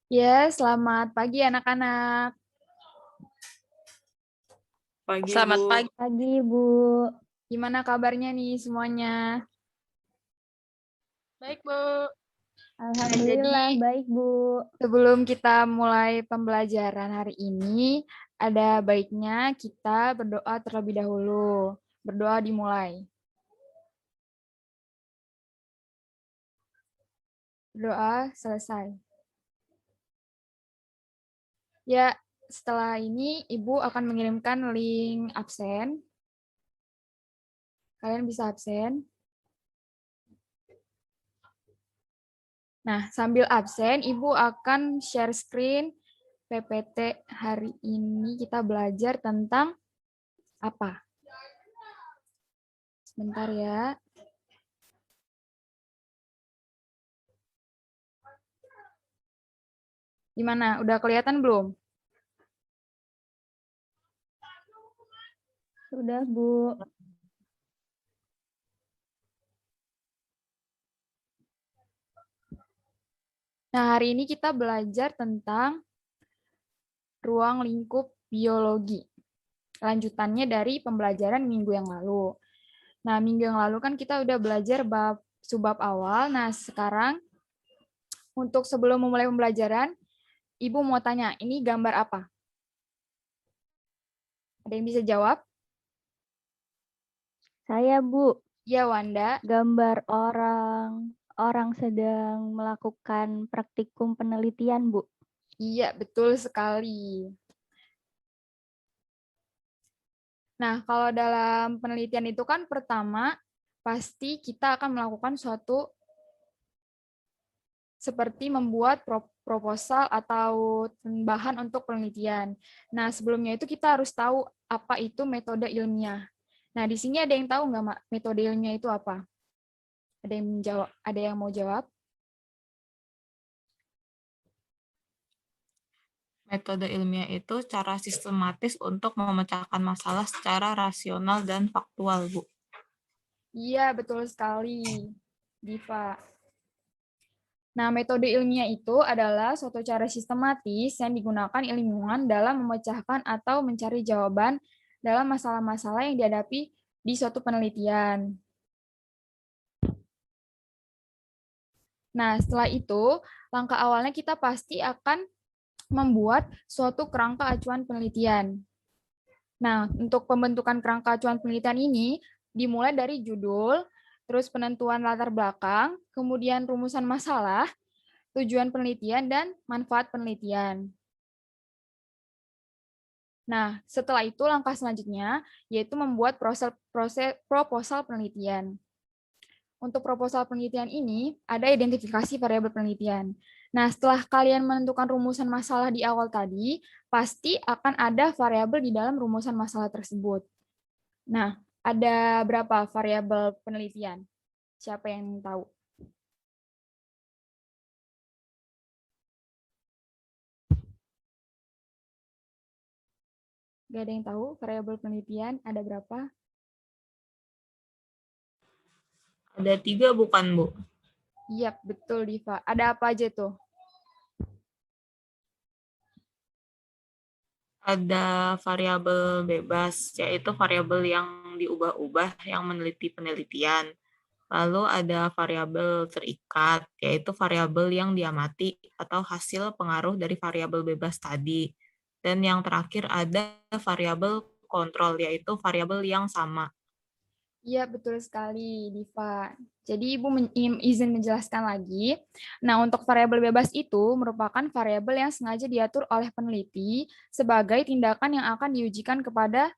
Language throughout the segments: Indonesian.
Ya, selamat pagi anak-anak. Pagi, Selamat Bu. pagi. Pagi, Bu. Gimana kabarnya nih semuanya? Baik, Bu. Alhamdulillah jadi- baik, Bu. Sebelum kita mulai pembelajaran hari ini, ada baiknya kita berdoa terlebih dahulu. Berdoa dimulai. Berdoa selesai. Ya, setelah ini Ibu akan mengirimkan link absen. Kalian bisa absen. Nah, sambil absen, Ibu akan share screen PPT hari ini kita belajar tentang apa? Sebentar ya. Gimana? Udah kelihatan belum? Sudah, Bu. Nah, hari ini kita belajar tentang ruang lingkup biologi. Lanjutannya dari pembelajaran minggu yang lalu. Nah, minggu yang lalu kan kita udah belajar bab subbab awal. Nah, sekarang untuk sebelum memulai pembelajaran, Ibu mau tanya, ini gambar apa? Ada yang bisa jawab? Saya, Bu. Ya, Wanda. Gambar orang sedang melakukan praktikum penelitian, Bu. Iya, betul sekali. Nah, kalau dalam penelitian itu kan pertama, pasti kita akan melakukan suatu seperti membuat proposal atau bahan untuk penelitian. Nah, sebelumnya itu kita harus tahu apa itu metode ilmiah. Nah, di sini ada yang tahu nggak, Mak, metode ilmiah itu apa? Ada yang menjawab, ada yang mau jawab? Metode ilmiah itu cara sistematis untuk memecahkan masalah secara rasional dan faktual, Bu. Iya, betul sekali, Diva. Nah, metode ilmiah itu adalah suatu cara sistematis yang digunakan ilmuwan dalam memecahkan atau mencari jawaban dalam masalah-masalah yang dihadapi di suatu penelitian. Nah, setelah itu, langkah awalnya kita pasti akan membuat suatu kerangka acuan penelitian. Nah, untuk pembentukan kerangka acuan penelitian ini dimulai dari judul, terus penentuan latar belakang, kemudian rumusan masalah, tujuan penelitian, dan manfaat penelitian. Nah, setelah itu langkah selanjutnya yaitu membuat proposal penelitian. Untuk proposal penelitian ini, ada identifikasi variabel penelitian. Nah, setelah kalian menentukan rumusan masalah di awal tadi, pasti akan ada variabel di dalam rumusan masalah tersebut. Nah, ada berapa variabel penelitian? Siapa yang tahu? Gak ada yang tahu variabel penelitian ada berapa? Ada 3 bukan, Bu? Iya, betul, Diva. Ada apa aja tuh? Ada variabel bebas, yaitu variabel yang diubah-ubah yang meneliti penelitian. Lalu ada variabel terikat, yaitu variabel yang diamati atau hasil pengaruh dari variabel bebas tadi. Dan yang terakhir ada variabel kontrol, yaitu variabel yang sama. Iya, betul sekali, Diva. Jadi, Ibu izin menjelaskan lagi. Nah, untuk variabel bebas itu merupakan variabel yang sengaja diatur oleh peneliti sebagai tindakan yang akan diujikan kepada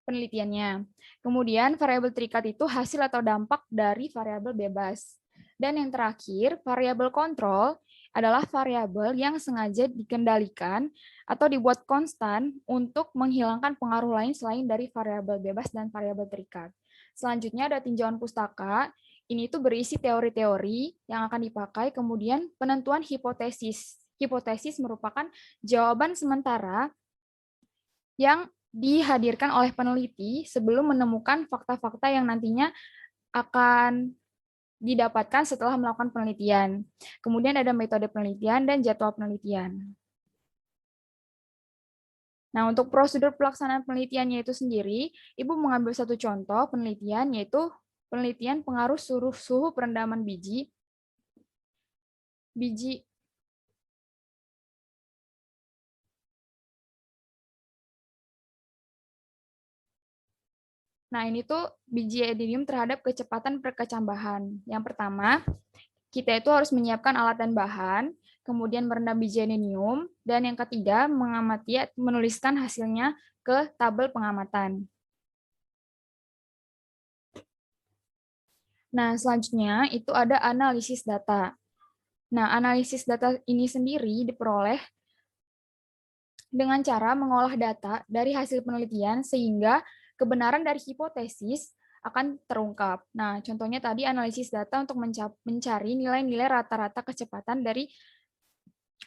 penelitiannya. Kemudian, variabel terikat itu hasil atau dampak dari variabel bebas. Dan yang terakhir, variabel kontrol adalah variabel yang sengaja dikendalikan atau dibuat konstan untuk menghilangkan pengaruh lain selain dari variabel bebas dan variabel terikat. Selanjutnya ada tinjauan pustaka. Ini tuh berisi teori-teori yang akan dipakai, kemudian penentuan hipotesis. Hipotesis merupakan jawaban sementara yang dihadirkan oleh peneliti sebelum menemukan fakta-fakta yang nantinya akan didapatkan setelah melakukan penelitian. Kemudian ada metode penelitian dan jadwal penelitian. Nah, untuk prosedur pelaksanaan penelitiannya itu sendiri, Ibu mengambil satu contoh penelitian, yaitu penelitian pengaruh suhu perendaman biji. Nah, ini tuh biji adenium terhadap kecepatan perkecambahan. Yang pertama, kita itu harus menyiapkan alat dan bahan, kemudian merendam biji adenium, dan yang ketiga, mengamati, menuliskan hasilnya ke tabel pengamatan. Nah, selanjutnya itu ada analisis data. Nah, analisis data ini sendiri diperoleh dengan cara mengolah data dari hasil penelitian sehingga kebenaran dari hipotesis akan terungkap. Nah, contohnya tadi analisis data untuk mencari nilai-nilai rata-rata kecepatan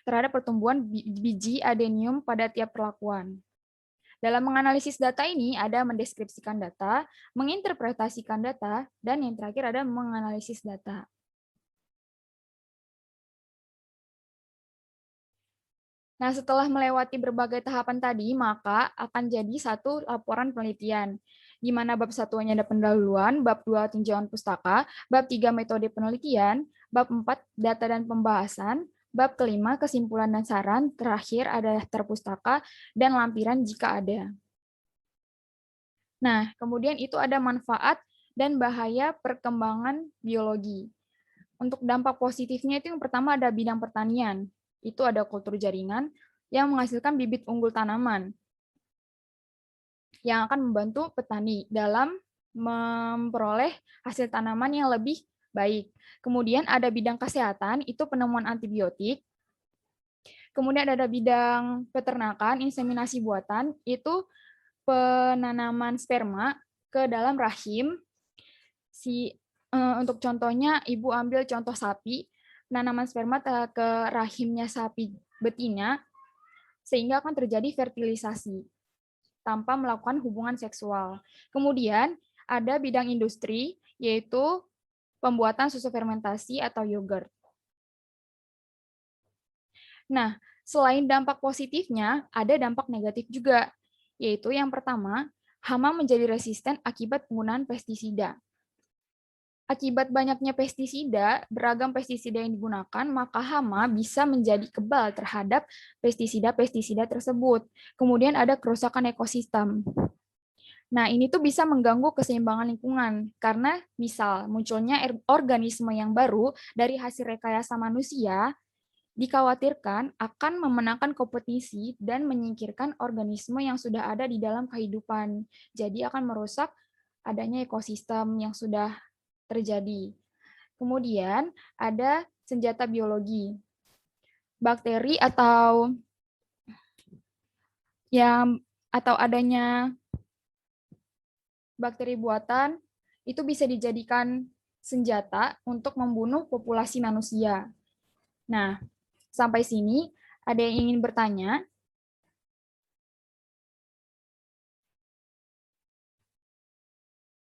terhadap pertumbuhan biji adenium pada tiap perlakuan. Dalam menganalisis data ini ada mendeskripsikan data, menginterpretasikan data, dan yang terakhir ada menganalisis data. Nah, setelah melewati berbagai tahapan tadi, maka akan jadi satu laporan penelitian, di mana bab satuannya ada pendahuluan, bab 2 tinjauan pustaka, bab 3 metode penelitian, bab 4 data dan pembahasan, bab kelima kesimpulan dan saran, terakhir ada daftar pustaka, dan lampiran jika ada. Nah, kemudian itu ada manfaat dan bahaya perkembangan biologi. Untuk dampak positifnya itu yang pertama ada bidang pertanian. Itu ada kultur jaringan yang menghasilkan bibit unggul tanaman yang akan membantu petani dalam memperoleh hasil tanaman yang lebih baik. Kemudian ada bidang kesehatan, itu penemuan antibiotik. Kemudian ada bidang peternakan, inseminasi buatan, itu penanaman sperma ke dalam rahim. Untuk contohnya, Ibu ambil contoh sapi, penanaman sperma ke rahimnya sapi betina, sehingga akan terjadi fertilisasi tanpa melakukan hubungan seksual. Kemudian ada bidang industri, yaitu pembuatan susu fermentasi atau yogurt. Nah, selain dampak positifnya, ada dampak negatif juga, yaitu yang pertama, hama menjadi resisten akibat penggunaan pestisida. Akibat banyaknya pestisida, beragam pestisida yang digunakan, maka hama bisa menjadi kebal terhadap pestisida-pestisida tersebut. Kemudian ada kerusakan ekosistem. Nah, ini tuh bisa mengganggu keseimbangan lingkungan, karena misal munculnya organisme yang baru dari hasil rekayasa manusia, dikhawatirkan akan memenangkan kompetisi dan menyingkirkan organisme yang sudah ada di dalam kehidupan. Jadi akan merusak adanya ekosistem yang sudah terjadi. Kemudian ada senjata biologi. Bakteri atau adanya bakteri buatan itu bisa dijadikan senjata untuk membunuh populasi manusia. Nah, sampai sini ada yang ingin bertanya?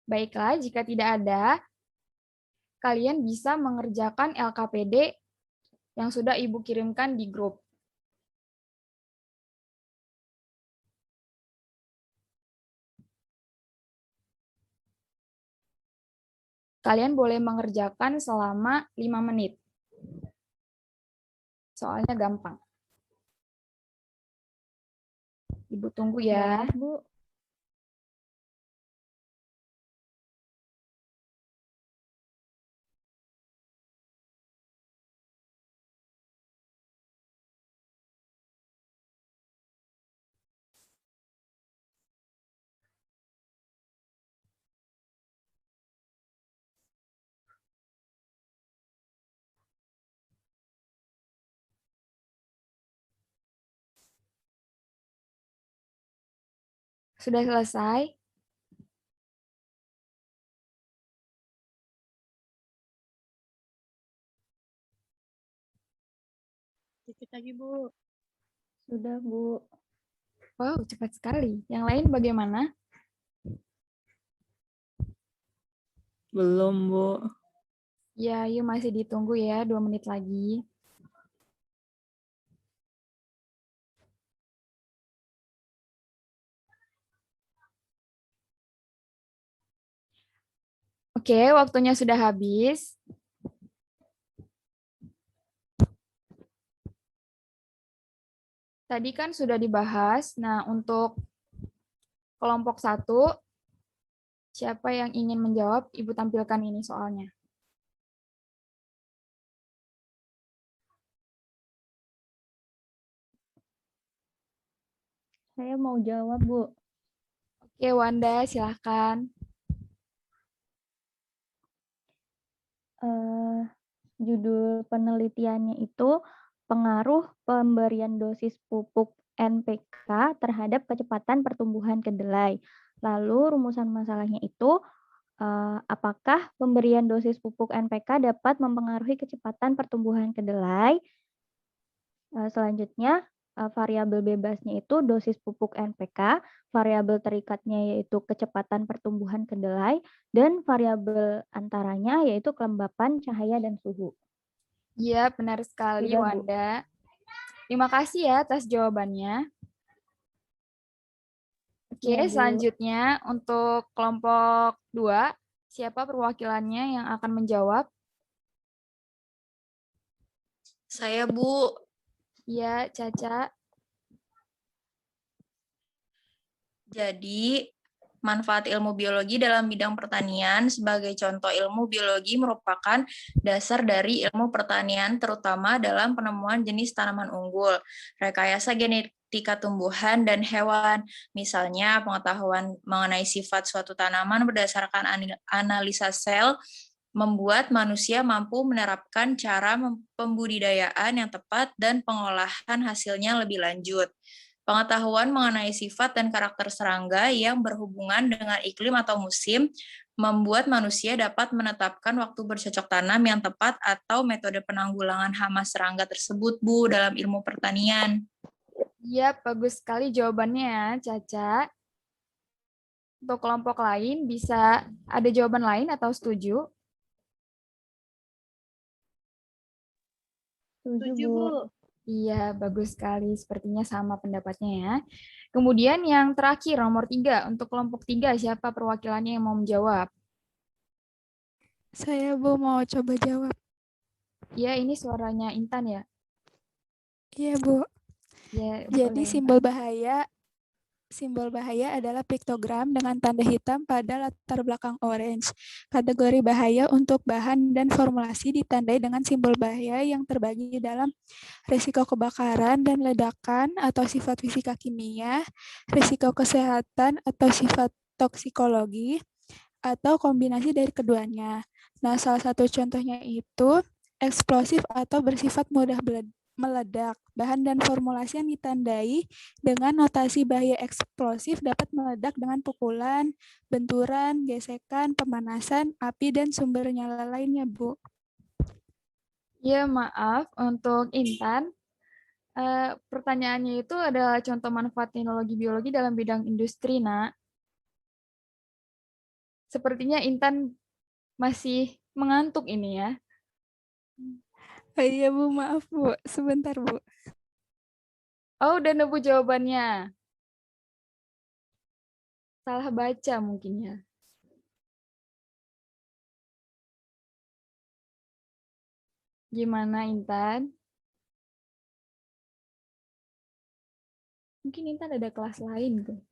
Baiklah, jika tidak ada, kalian bisa mengerjakan LKPD yang sudah Ibu kirimkan di grup. Kalian boleh mengerjakan selama 5 menit. Soalnya gampang. Ibu tunggu ya. Boleh, Bu. Sudah selesai? Dikit lagi, Bu. Sudah, Bu. Wow, cepat sekali. Yang lain bagaimana? Belum, Bu. Ya, yuk masih ditunggu ya, 2 menit lagi. Oke, waktunya sudah habis. Tadi kan sudah dibahas. Nah, untuk kelompok 1, siapa yang ingin menjawab? Ibu tampilkan ini soalnya. Saya mau jawab, Bu. Oke, Wanda, silahkan. Judul penelitiannya itu pengaruh pemberian dosis pupuk NPK terhadap kecepatan pertumbuhan kedelai. Lalu rumusan masalahnya itu apakah pemberian dosis pupuk NPK dapat mempengaruhi kecepatan pertumbuhan kedelai? Selanjutnya variabel bebasnya itu dosis pupuk NPK, variabel terikatnya yaitu kecepatan pertumbuhan kedelai, dan variabel antaranya yaitu kelembapan, cahaya, dan suhu. Iya, benar sekali, Sudah, Bu. Wanda. Terima kasih ya atas jawabannya. Oke, Ya, Bu. selanjutnya untuk kelompok 2, siapa perwakilannya yang akan menjawab? Saya, Bu. Iya, Caca. Jadi, manfaat ilmu biologi dalam bidang pertanian sebagai contoh ilmu biologi merupakan dasar dari ilmu pertanian, terutama dalam penemuan jenis tanaman unggul, rekayasa genetika tumbuhan dan hewan. Misalnya, pengetahuan mengenai sifat suatu tanaman berdasarkan analisa sel membuat manusia mampu menerapkan cara pembudidayaan yang tepat dan pengolahan hasilnya lebih lanjut. Pengetahuan mengenai sifat dan karakter serangga yang berhubungan dengan iklim atau musim membuat manusia dapat menetapkan waktu bercocok tanam yang tepat atau metode penanggulangan hama serangga tersebut, Bu, dalam ilmu pertanian. Iya, bagus sekali jawabannya ya, Caca. Untuk kelompok lain, bisa ada jawaban lain atau setuju? Setuju, Bu. Iya, bagus sekali. Sepertinya sama pendapatnya ya. Kemudian yang terakhir, nomor 3. Untuk kelompok 3, siapa perwakilannya yang mau menjawab? Saya, Bu, mau coba jawab. Ya, ini suaranya Intan ya? Iya, Bu. Ya, Jadi boleh, simbol bahaya adalah piktogram dengan tanda hitam pada latar belakang orange. Kategori bahaya untuk bahan dan formulasi ditandai dengan simbol bahaya yang terbagi dalam risiko kebakaran dan ledakan atau sifat fisika kimia, risiko kesehatan atau sifat toksikologi, atau kombinasi dari keduanya. Nah, salah satu contohnya itu eksplosif atau bersifat mudah meledak. Bahan dan formulasi yang ditandai dengan notasi bahaya eksplosif dapat meledak dengan pukulan, benturan, gesekan, pemanasan, api, dan sumber nyala lainnya, Bu. Ya, maaf untuk Intan. Pertanyaannya itu adalah contoh manfaat teknologi biologi dalam bidang industri, nak. Sepertinya Intan masih mengantuk ini ya. Oh iya, Bu, maaf, Bu. Sebentar, Bu. Oh, udah nemu jawabannya. Salah baca mungkin ya. Gimana Intan? Mungkin Intan ada kelas lain tuh.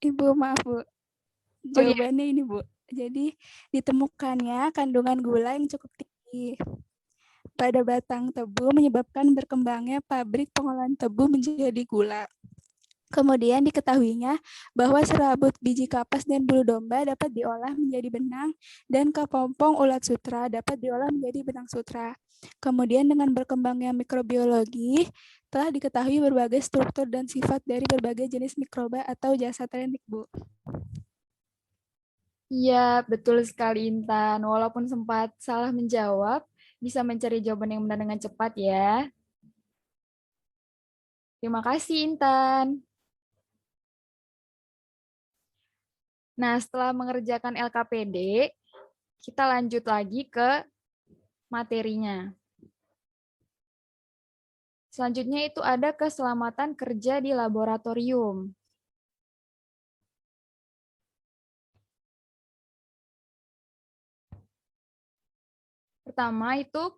Ibu, maaf, Bu. Jawabannya ini, Bu. Jadi, ditemukannya kandungan gula yang cukup tinggi pada batang tebu menyebabkan berkembangnya pabrik pengolahan tebu menjadi gula. Kemudian diketahuinya bahwa serabut biji kapas dan bulu domba dapat diolah menjadi benang dan kepompong ulat sutra dapat diolah menjadi benang sutra. Kemudian dengan berkembangnya mikrobiologi, telah diketahui berbagai struktur dan sifat dari berbagai jenis mikroba atau jasad rendik, Bu. Iya, betul sekali Intan. Walaupun sempat salah menjawab, bisa mencari jawaban yang benar dengan cepat ya. Terima kasih, Intan. Nah, setelah mengerjakan LKPD, kita lanjut lagi ke materinya. Selanjutnya itu ada keselamatan kerja di laboratorium. Pertama itu,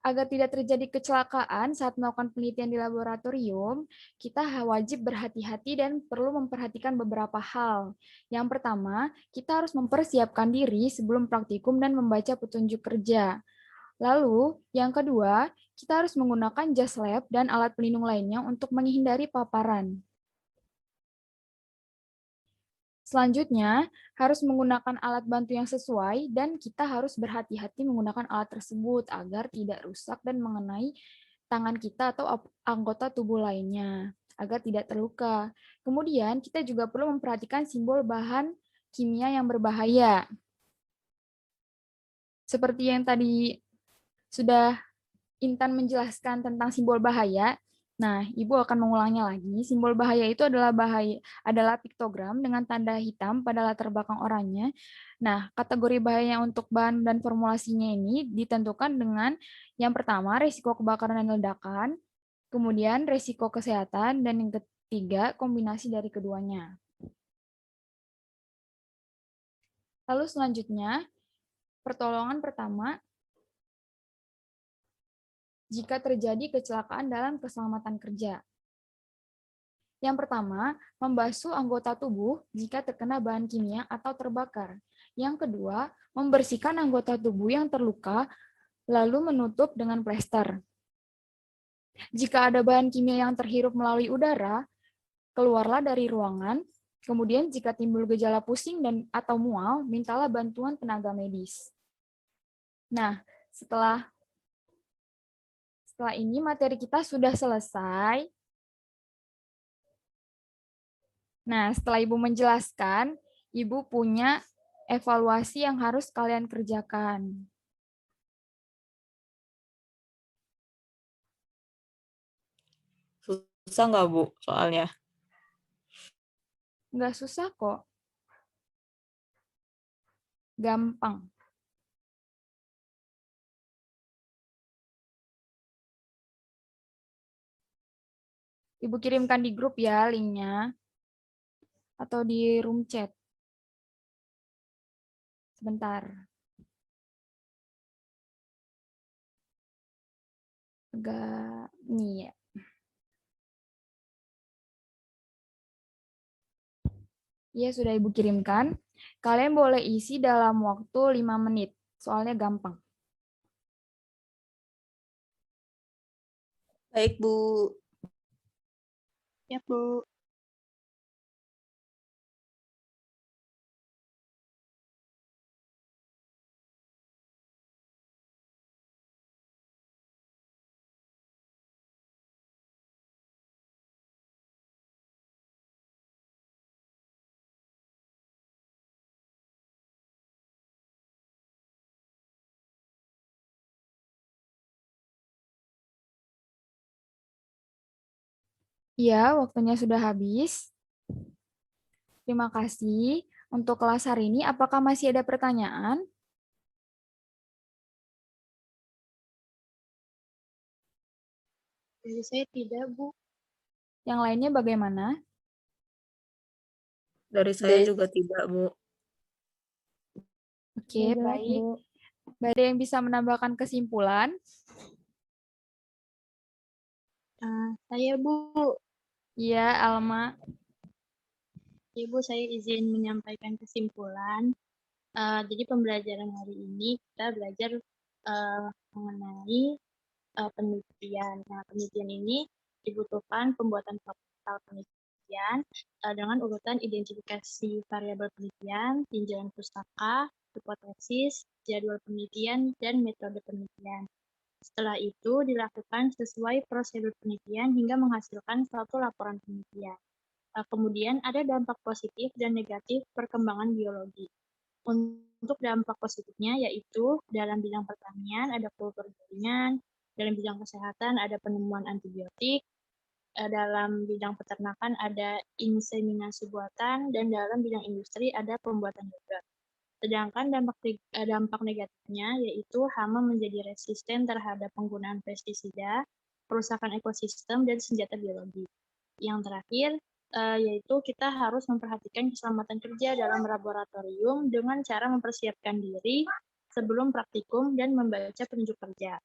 agar tidak terjadi kecelakaan saat melakukan penelitian di laboratorium, kita wajib berhati-hati dan perlu memperhatikan beberapa hal. Yang pertama, kita harus mempersiapkan diri sebelum praktikum dan membaca petunjuk kerja. Lalu, yang kedua, kita harus menggunakan jas lab dan alat pelindung lainnya untuk menghindari paparan. Selanjutnya, harus menggunakan alat bantu yang sesuai dan kita harus berhati-hati menggunakan alat tersebut agar tidak rusak dan mengenai tangan kita atau anggota tubuh lainnya, agar tidak terluka. Kemudian, kita juga perlu memperhatikan simbol bahan kimia yang berbahaya. Seperti yang tadi sudah Intan menjelaskan tentang simbol bahaya. Nah, Ibu akan mengulangnya lagi. Simbol bahaya itu adalah piktogram dengan tanda hitam pada latar belakang oranye. Nah, kategori bahaya untuk bahan dan formulasinya ini ditentukan dengan yang pertama risiko kebakaran dan ledakan, kemudian risiko kesehatan, dan yang ketiga kombinasi dari keduanya. Lalu selanjutnya, pertolongan pertama jika terjadi kecelakaan dalam keselamatan kerja. Yang pertama, membasuh anggota tubuh jika terkena bahan kimia atau terbakar. Yang kedua, membersihkan anggota tubuh yang terluka, lalu menutup dengan plester. Jika ada bahan kimia yang terhirup melalui udara, keluarlah dari ruangan. Kemudian jika timbul gejala pusing dan atau mual, mintalah bantuan tenaga medis. Nah, setelah ini materi kita sudah selesai. Nah, setelah Ibu menjelaskan, Ibu punya evaluasi yang harus kalian kerjakan. Susah nggak, Bu, soalnya? Nggak susah kok. Gampang. Ibu kirimkan di grup ya linknya. Atau di room chat. Sebentar. Agak nih ya. Iya, sudah Ibu kirimkan. Kalian boleh isi dalam waktu 5 menit. Soalnya gampang. Baik, Bu. Ya, Bu. Iya, waktunya sudah habis. Terima kasih. Untuk kelas hari ini, apakah masih ada pertanyaan? Dari saya tidak, Bu. Yang lainnya bagaimana? Dari saya juga tidak, Bu. Oke, Jelas, baik. Bu. Ada yang bisa menambahkan kesimpulan? Saya, Bu. Iya, Alma. Ibu, saya izin menyampaikan kesimpulan. Jadi pembelajaran hari ini kita belajar mengenai penelitian. Nah, penelitian ini dibutuhkan pembuatan fakta penelitian dengan urutan identifikasi variabel penelitian, tinjauan pustaka, hipotesis, jadwal penelitian, dan metode penelitian. Setelah itu dilakukan sesuai prosedur penelitian hingga menghasilkan suatu laporan penelitian. Kemudian ada dampak positif dan negatif perkembangan biologi. Untuk dampak positifnya yaitu dalam bidang pertanian ada kultur jaringan, dalam bidang kesehatan ada penemuan antibiotik, dalam bidang peternakan ada inseminasi buatan, dan dalam bidang industri ada pembuatan yogurt. Sedangkan dampak negatifnya yaitu hama menjadi resisten terhadap penggunaan pestisida, kerusakan ekosistem, dan senjata biologi. Yang terakhir, yaitu kita harus memperhatikan keselamatan kerja dalam laboratorium dengan cara mempersiapkan diri sebelum praktikum dan membaca petunjuk kerja.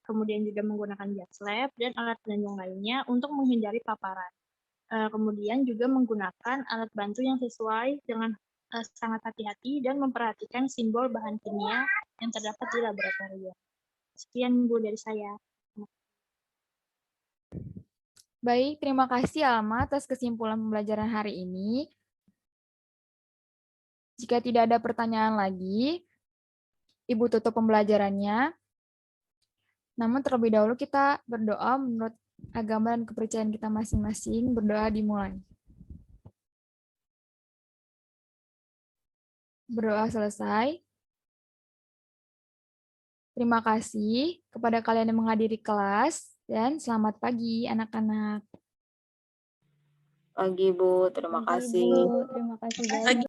Kemudian juga menggunakan gas lab dan alat pelindung lainnya untuk menghindari paparan. Kemudian juga menggunakan alat bantu yang sesuai dengan sangat hati-hati dan memperhatikan simbol bahan kimia yang terdapat di laboratorium. Sekian Bu dari saya. Baik, terima kasih Alma atas kesimpulan pembelajaran hari ini. Jika tidak ada pertanyaan lagi, Ibu tutup pembelajarannya. Namun terlebih dahulu kita berdoa menurut agama dan kepercayaan kita masing-masing. Berdoa dimulai. Berdoa selesai. Terima kasih kepada kalian yang menghadiri kelas dan selamat pagi anak-anak. Pagi Bu, terima Pagi, kasih. Bu. Terima kasih banyak. Pagi.